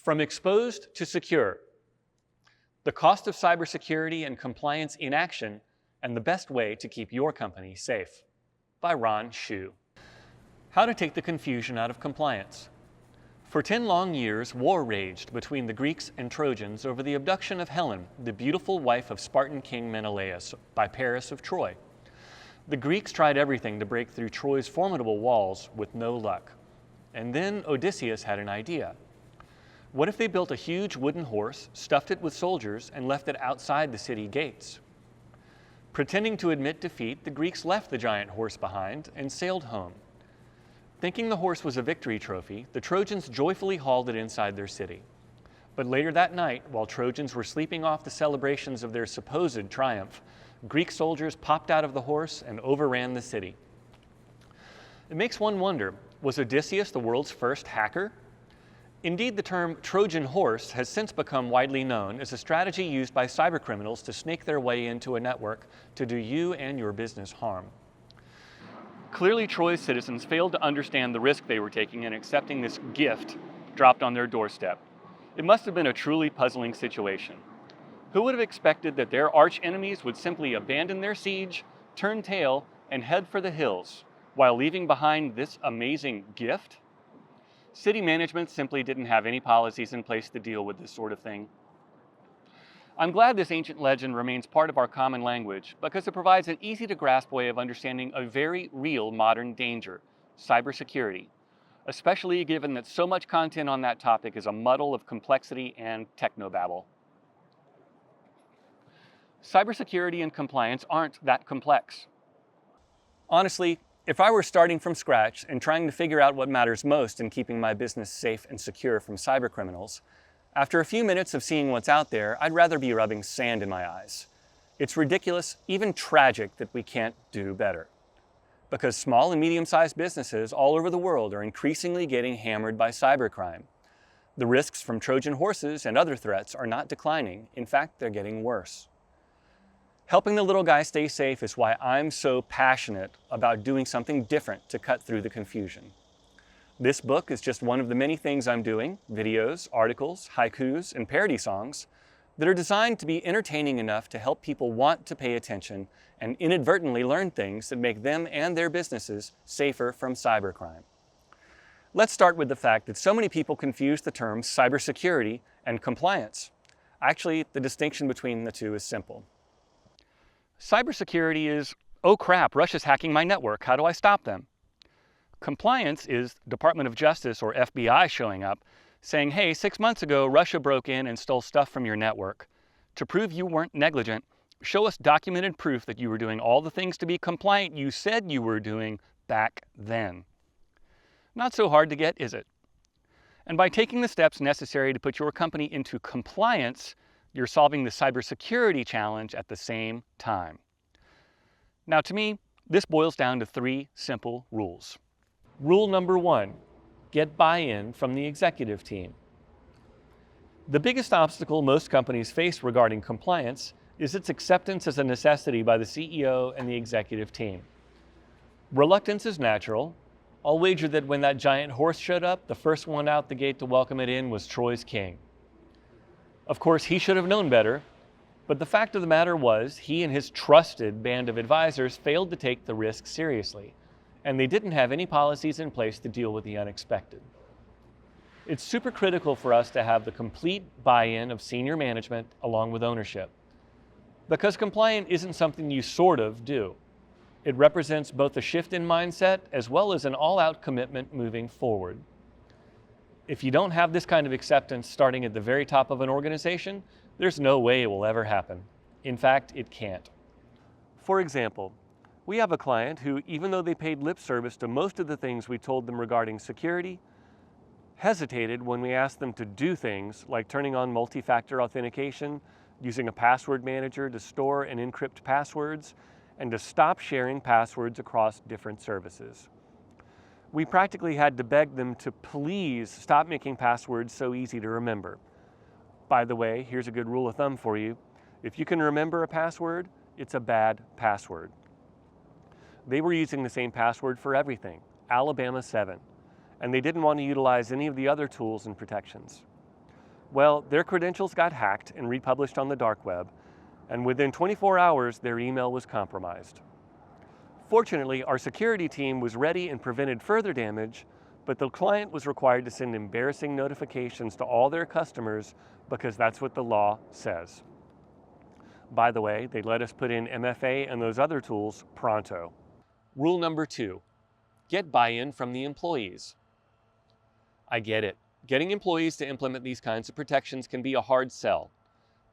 From exposed to secure, the cost of cybersecurity and compliance in action and the best way to keep your company safe, by Ron Shu. How to take the confusion out of compliance. For 10 long years, war raged between the Greeks and Trojans over the abduction of Helen, the beautiful wife of Spartan king Menelaus, by Paris of Troy. The Greeks tried everything to break through Troy's formidable walls with no luck. And then Odysseus had an idea. What if they built a huge wooden horse, stuffed it with soldiers, and left it outside the city gates? Pretending to admit defeat, the Greeks left the giant horse behind and sailed home. Thinking the horse was a victory trophy, the Trojans joyfully hauled it inside their city. But later that night, while Trojans were sleeping off the celebrations of their supposed triumph, Greek soldiers popped out of the horse and overran the city. It makes one wonder, was Odysseus the world's first hacker? Indeed, the term Trojan horse has since become widely known as a strategy used by cybercriminals to snake their way into a network to do you and your business harm. Clearly, Troy's citizens failed to understand the risk they were taking in accepting this gift dropped on their doorstep. It must have been a truly puzzling situation. Who would have expected that their arch enemies would simply abandon their siege, turn tail, and head for the hills, while leaving behind this amazing gift? City management simply didn't have any policies in place to deal with this sort of thing. I'm glad this ancient legend remains part of our common language because it provides an easy-to-grasp way of understanding a very real modern danger, cybersecurity, especially given that so much content on that topic is a muddle of complexity and technobabble. Cybersecurity and compliance aren't that complex. Honestly, if I were starting from scratch and trying to figure out what matters most in keeping my business safe and secure from cybercriminals, after a few minutes of seeing what's out there, I'd rather be rubbing sand in my eyes. It's ridiculous, even tragic, that we can't do better. Because small and medium-sized businesses all over the world are increasingly getting hammered by cybercrime. The risks from Trojan horses and other threats are not declining. In fact, they're getting worse. Helping the little guy stay safe is why I'm so passionate about doing something different to cut through the confusion. This book is just one of the many things I'm doing, videos, articles, haikus, and parody songs, that are designed to be entertaining enough to help people want to pay attention and inadvertently learn things that make them and their businesses safer from cybercrime. Let's start with the fact that so many people confuse the terms cybersecurity and compliance. Actually, the distinction between the two is simple. Cybersecurity is, oh crap, Russia's hacking my network, how do I stop them? Compliance is Department of Justice or FBI showing up, saying, hey, 6 months ago, Russia broke in and stole stuff from your network. To prove you weren't negligent, show us documented proof that you were doing all the things to be compliant you said you were doing back then. Not so hard to get, is it? And by taking the steps necessary to put your company into compliance, you're solving the cybersecurity challenge at the same time. Now, to me, this boils down to 3 simple rules. Rule number 1, get buy-in from the executive team. The biggest obstacle most companies face regarding compliance is its acceptance as a necessity by the CEO and the executive team. Reluctance is natural. I'll wager that when that giant horse showed up, the first one out the gate to welcome it in was Troy's king. Of course, he should have known better, but the fact of the matter was he and his trusted band of advisors failed to take the risk seriously, and they didn't have any policies in place to deal with the unexpected. It's super critical for us to have the complete buy-in of senior management along with ownership, because compliant isn't something you sort of do. It represents both a shift in mindset as well as an all-out commitment moving forward. If you don't have this kind of acceptance starting at the very top of an organization, there's no way it will ever happen. In fact, it can't. For example, we have a client who, even though they paid lip service to most of the things we told them regarding security, hesitated when we asked them to do things like turning on multi-factor authentication, using a password manager to store and encrypt passwords, and to stop sharing passwords across different services. We practically had to beg them to please stop making passwords so easy to remember. By the way, here's a good rule of thumb for you. If you can remember a password, it's a bad password. They were using the same password for everything, Alabama 7, and they didn't want to utilize any of the other tools and protections. Well, their credentials got hacked and republished on the dark web, and within 24 hours, their email was compromised. Fortunately, our security team was ready and prevented further damage, but the client was required to send embarrassing notifications to all their customers because that's what the law says. By the way, they let us put in MFA and those other tools pronto. Rule number 2, get buy-in from the employees. I get it. Getting employees to implement these kinds of protections can be a hard sell.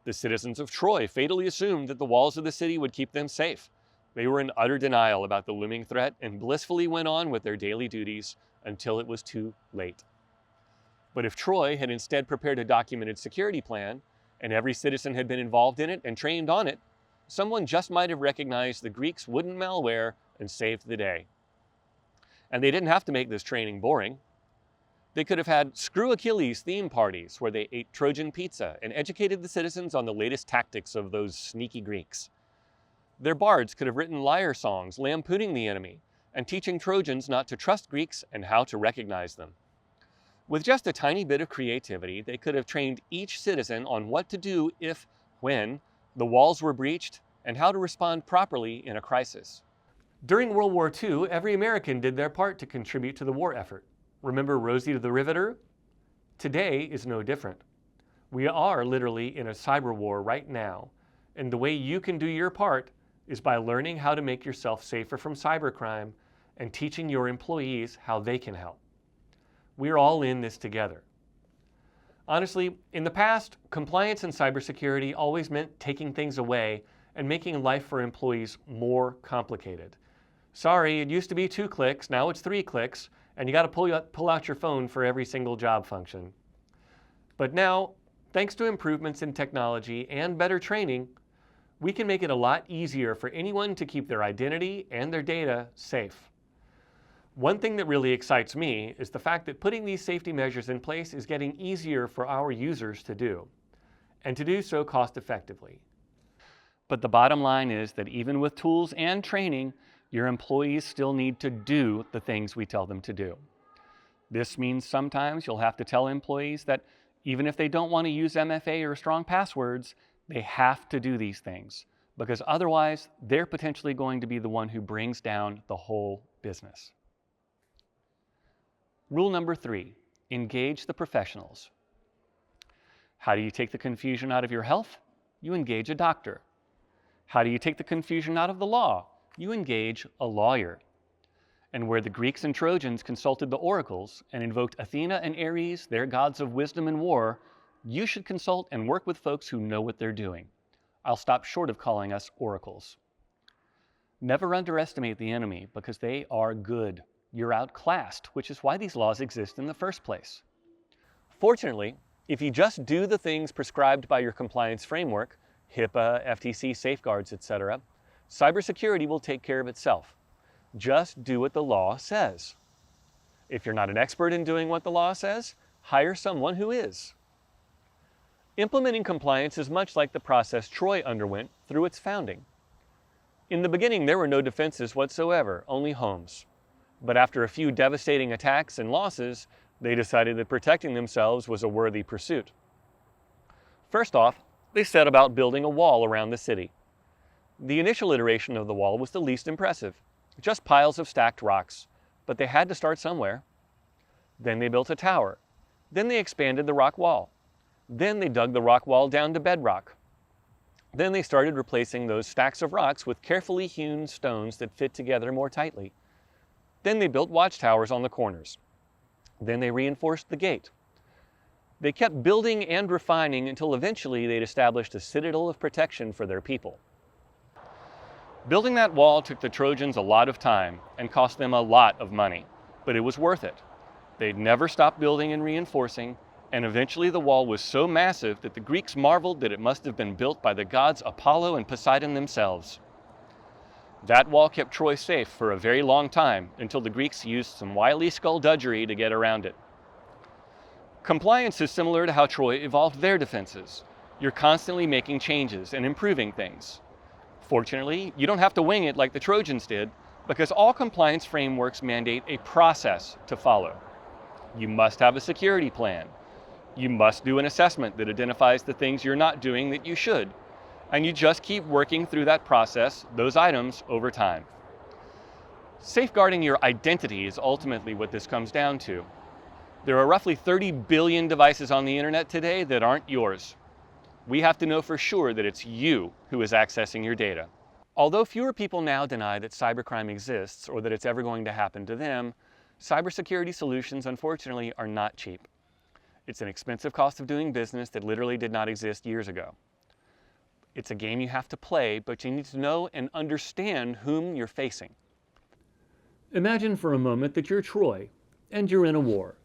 The citizens of Troy fatally assumed that the walls of the city would keep them safe. They were in utter denial about the looming threat and blissfully went on with their daily duties until it was too late. But if Troy had instead prepared a documented security plan, and every citizen had been involved in it and trained on it, someone just might have recognized the Greeks' wooden malware and saved the day. And they didn't have to make this training boring. They could have had Screw Achilles theme parties where they ate Trojan pizza and educated the citizens on the latest tactics of those sneaky Greeks. Their bards could have written lyre songs lampooning the enemy and teaching Trojans not to trust Greeks and how to recognize them. With just a tiny bit of creativity, they could have trained each citizen on what to do if, when, the walls were breached and how to respond properly in a crisis. During World War II, every American did their part to contribute to the war effort. Remember Rosie the Riveter? Today is no different. We are literally in a cyber war right now, and the way you can do your part is by learning how to make yourself safer from cybercrime and teaching your employees how they can help. We're all in this together. Honestly, in the past, compliance and cybersecurity always meant taking things away and making life for employees more complicated. Sorry, it used to be 2 clicks, now it's 3 clicks, and you got to pull out your phone for every single job function. But now, thanks to improvements in technology and better training, we can make it a lot easier for anyone to keep their identity and their data safe. One thing that really excites me is the fact that putting these safety measures in place is getting easier for our users to do, and to do so cost effectively. But the bottom line is that even with tools and training, your employees still need to do the things we tell them to do. This means sometimes you'll have to tell employees that even if they don't want to use MFA or strong passwords, they have to do these things, because otherwise they're potentially going to be the one who brings down the whole business. Rule number 3, engage the professionals. How do you take the confusion out of your health? You engage a doctor. How do you take the confusion out of the law? You engage a lawyer. And where the Greeks and Trojans consulted the oracles and invoked Athena and Ares, their gods of wisdom and war, you should consult and work with folks who know what they're doing. I'll stop short of calling us oracles. Never underestimate the enemy because they are good. You're outclassed, which is why these laws exist in the first place. Fortunately, if you just do the things prescribed by your compliance framework, HIPAA, FTC safeguards, etc., cybersecurity will take care of itself. Just do what the law says. If you're not an expert in doing what the law says, hire someone who is. Implementing compliance is much like the process Troy underwent through its founding. In the beginning, there were no defenses whatsoever, only homes. But after a few devastating attacks and losses, they decided that protecting themselves was a worthy pursuit. First off, they set about building a wall around the city. The initial iteration of the wall was the least impressive, just piles of stacked rocks, but they had to start somewhere. Then they built a tower. Then they expanded the rock wall. Then they dug the rock wall down to bedrock. Then they started replacing those stacks of rocks with carefully hewn stones that fit together more tightly. Then they built watchtowers on the corners. Then they reinforced the gate. They kept building and refining until eventually they'd established a citadel of protection for their people. Building that wall took the Trojans a lot of time and cost them a lot of money, but it was worth it. They'd never stopped building and reinforcing, and eventually the wall was so massive that the Greeks marveled that it must have been built by the gods Apollo and Poseidon themselves. That wall kept Troy safe for a very long time until the Greeks used some wily skullduggery to get around it. Compliance is similar to how Troy evolved their defenses. You're constantly making changes and improving things. Fortunately, you don't have to wing it like the Trojans did, because all compliance frameworks mandate a process to follow. You must have a security plan. You must do an assessment that identifies the things you're not doing that you should. And you just keep working through that process, those items, over time. Safeguarding your identity is ultimately what this comes down to. There are roughly 30 billion devices on the internet today that aren't yours. We have to know for sure that it's you who is accessing your data. Although fewer people now deny that cybercrime exists or that it's ever going to happen to them, cybersecurity solutions, unfortunately, are not cheap. It's an expensive cost of doing business that literally did not exist years ago. It's a game you have to play, but you need to know and understand whom you're facing. Imagine for a moment that you're Troy, and you're in a war.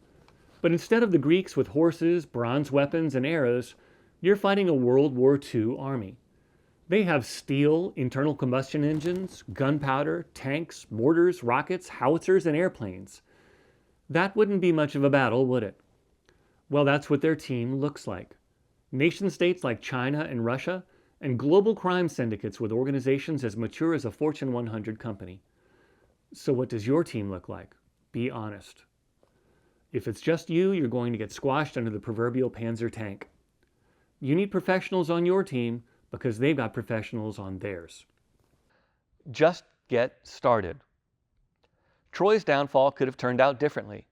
But instead of the Greeks with horses, bronze weapons, and arrows, you're fighting a World War II army. They have steel, internal combustion engines, gunpowder, tanks, mortars, rockets, howitzers, and airplanes. That wouldn't be much of a battle, would it? Well, that's what their team looks like. Nation-states like China and Russia, and global crime syndicates with organizations as mature as a Fortune 100 company. So what does your team look like? Be honest. If it's just you, you're going to get squashed under the proverbial Panzer tank. You need professionals on your team because they've got professionals on theirs. Just get started. Troy's downfall could have turned out differently.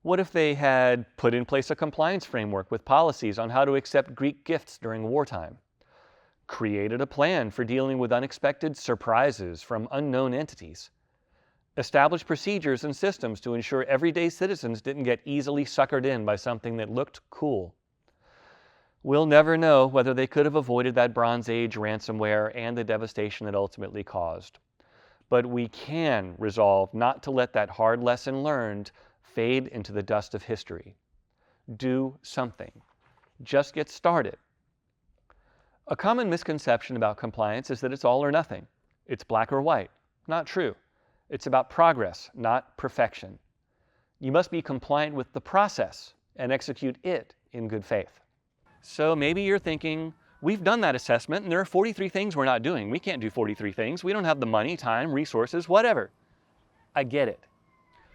What if they had put in place a compliance framework with policies on how to accept Greek gifts during wartime? Created a plan for dealing with unexpected surprises from unknown entities? Established procedures and systems to ensure everyday citizens didn't get easily suckered in by something that looked cool? We'll never know whether they could have avoided that Bronze Age ransomware and the devastation it ultimately caused. But we can resolve not to let that hard lesson learned fade into the dust of history. Do something. Just get started. A common misconception about compliance is that it's all or nothing. It's black or white. Not true. It's about progress, not perfection. You must be compliant with the process and execute it in good faith. So maybe you're thinking, we've done that assessment and there are 43 things we're not doing. We can't do 43 things. We don't have the money, time, resources, whatever. I get it.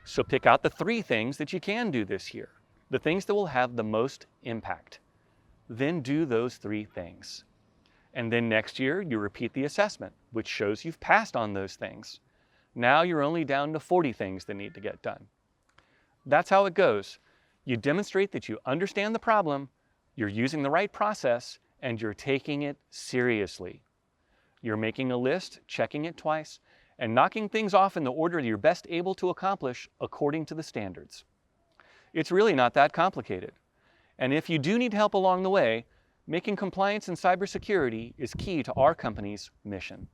So pick out the 3 things that you can do this year, the things that will have the most impact. Then do those 3 things. And then next year, you repeat the assessment, which shows you've passed on those things. Now you're only down to 40 things that need to get done. That's how it goes. You demonstrate that you understand the problem, you're using the right process, and you're taking it seriously. You're making a list, checking it twice, and knocking things off in the order you're best able to accomplish according to the standards. It's really not that complicated. And if you do need help along the way, making compliance and cybersecurity is key to our company's mission.